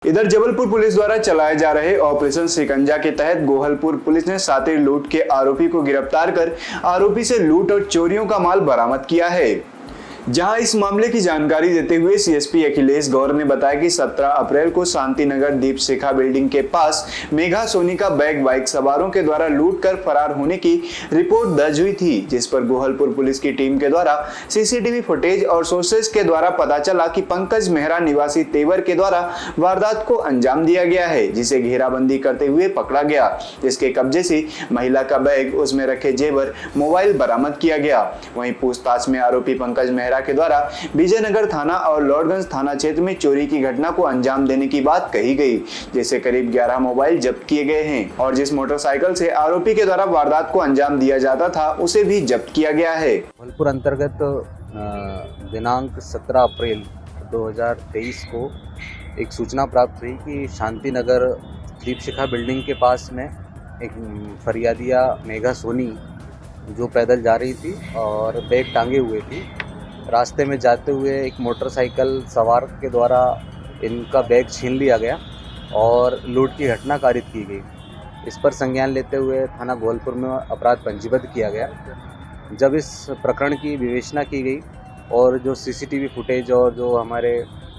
इधर जबलपुर पुलिस द्वारा चलाए जा रहे ऑपरेशन शिकंजा के तहत गोहलपुर पुलिस ने सातिर लूट के आरोपी को गिरफ्तार कर आरोपी से लूट और चोरियों का माल बरामद किया है। जहां इस मामले की जानकारी देते हुए सीएसपी अखिलेश गौर ने बताया कि 17 अप्रैल को शांतिनगर दीप शिखा बिल्डिंग के पास मेघा सोनी का बैग बाइक सवारों के द्वारा लूट कर फरार होने की रिपोर्ट दर्ज हुई थी, जिस पर गोहलपुर पुलिस की टीम के द्वारा सीसीटीवी फुटेज और सोर्सेज के द्वारा पता चला कि पंकज मेहरा निवासी तेवर के द्वारा वारदात को अंजाम दिया गया है, जिसे घेराबंदी करते हुए पकड़ा गया। इसके कब्जे से महिला का बैग, उसमें रखे जेवर, मोबाइल बरामद किया गया। वहीं पूछताछ में आरोपी पंकज मेहरा के द्वारा विजयनगर थाना और लॉर्डगंज थाना क्षेत्र में चोरी की घटना को अंजाम देने की बात कही गई, जिससे करीब 11 मोबाइल जब्त किए गए हैं और जिस मोटरसाइकिल से आरोपी के द्वारा वारदात को अंजाम दिया जाता था उसे भी जब्त किया गया है। गोहलपुर अंतर्गत दिनांक 17 अप्रैल 2023 को एक सूचना प्राप्त हुई कि शांतिनगर दीप शिखा बिल्डिंग के पास में एक फरियादिया मेघा सोनी जो पैदल जा रही थी और बैग टांगे हुए थी, रास्ते में जाते हुए एक मोटरसाइकिल सवार के द्वारा इनका बैग छीन लिया गया और लूट की घटना कारित की गई। इस पर संज्ञान लेते हुए थाना गोहलपुर में अपराध पंजीबद्ध किया गया। जब इस प्रकरण की विवेचना की गई और जो सीसीटीवी फुटेज और जो हमारे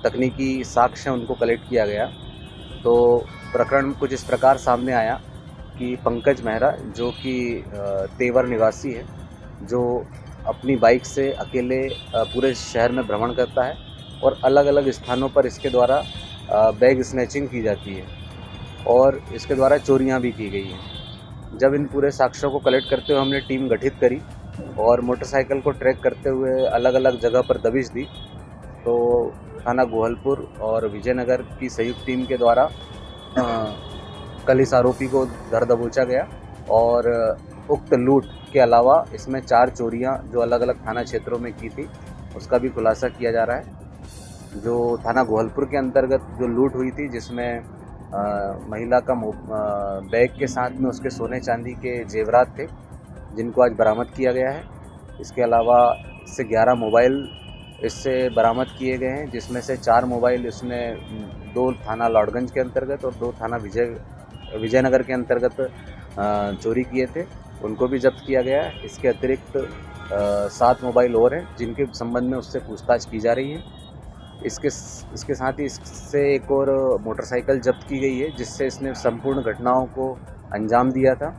तकनीकी साक्ष्य हैं उनको कलेक्ट किया गया, तो प्रकरण कुछ इस प्रकार सामने आया कि पंकज मेहरा जो कि तेवर निवासी है, जो अपनी बाइक से अकेले पूरे शहर में भ्रमण करता है और अलग अलग स्थानों पर इसके द्वारा बैग स्नैचिंग की जाती है और इसके द्वारा चोरियां भी की गई हैं। जब इन पूरे साक्ष्यों को कलेक्ट करते हुए हमने टीम गठित करी और मोटरसाइकिल को ट्रैक करते हुए अलग अलग जगह पर दबिश दी, तो थाना गोहलपुर और विजयनगर की संयुक्त टीम के द्वारा कल इस आरोपी को धर दबोचा गया और उक्त लूट के अलावा इसमें 4 चोरियां जो अलग अलग थाना क्षेत्रों में की थी उसका भी खुलासा किया जा रहा है। जो थाना गोहलपुर के अंतर्गत जो लूट हुई थी, जिसमें महिला का बैग के साथ में उसके सोने चांदी के जेवरात थे, जिनको आज बरामद किया गया है। इसके अलावा इससे 11 मोबाइल इससे बरामद किए गए हैं, जिसमें से 4 मोबाइल इसने 2 थाना लॉर्डगंज के अंतर्गत और 2 थाना विजयनगर के अंतर्गत चोरी किए थे, उनको भी जब्त किया गया है। इसके अतिरिक्त 7 मोबाइल और हैं जिनके संबंध में उससे पूछताछ की जा रही है। इसके साथ ही इससे एक और मोटरसाइकिल जब्त की गई है, जिससे इसने संपूर्ण घटनाओं को अंजाम दिया था।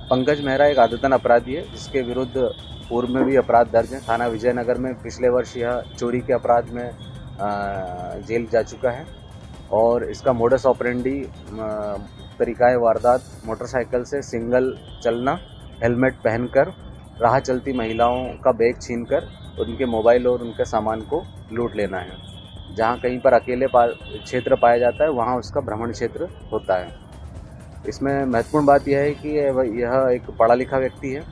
पंकज मेहरा एक आदतन अपराधी है, जिसके विरुद्ध पूर्व में भी अपराध दर्ज है। थाना विजयनगर में पिछले वर्ष यह चोरी के अपराध में जेल जा चुका है और इसका मोडस ऑपरेंडी तरीक़ाए वारदात मोटरसाइकिल से सिंगल चलना, हेलमेट पहनकर राह चलती महिलाओं का बैग छीनकर उनके मोबाइल और उनके सामान को लूट लेना है। जहां कहीं पर अकेले क्षेत्र पाया जाता है वहां उसका भ्रमण क्षेत्र होता है। इसमें महत्वपूर्ण बात यह है कि यह एक पढ़ा लिखा व्यक्ति है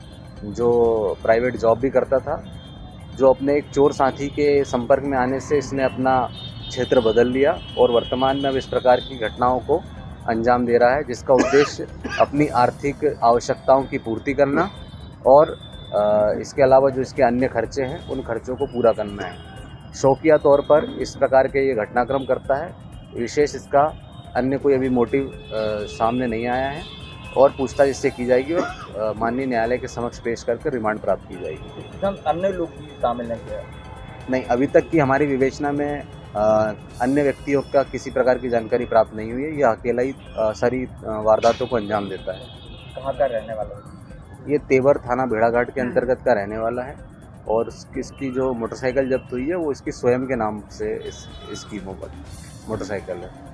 जो प्राइवेट जॉब भी करता था, जो अपने एक चोर साथी के संपर्क में आने से इसने अपना क्षेत्र बदल लिया और वर्तमान में अब इस प्रकार की घटनाओं को अंजाम दे रहा है, जिसका उद्देश्य अपनी आर्थिक आवश्यकताओं की पूर्ति करना और इसके अलावा जो इसके अन्य खर्चे हैं उन खर्चों को पूरा करना है। शौकिया तौर पर इस प्रकार के ये घटनाक्रम करता है। विशेष इसका अन्य कोई अभी मोटिव सामने नहीं आया है और पूछताछ इससे की जाएगी और माननीय न्यायालय के समक्ष पेश करके रिमांड प्राप्त की जाएगी। अन्य लोग भी शामिल नहीं, अभी तक की हमारी विवेचना में अन्य व्यक्तियों का किसी प्रकार की जानकारी प्राप्त नहीं हुई है। यह अकेला ही सारी वारदातों को अंजाम देता है। कहाँ का रहने वाला है? ये तेवर थाना भेड़ाघाट के अंतर्गत का रहने वाला है और इसकी जो मोटरसाइकिल जब्त हुई है वो इसकी स्वयं के नाम से इसकी मोटरसाइकिल है।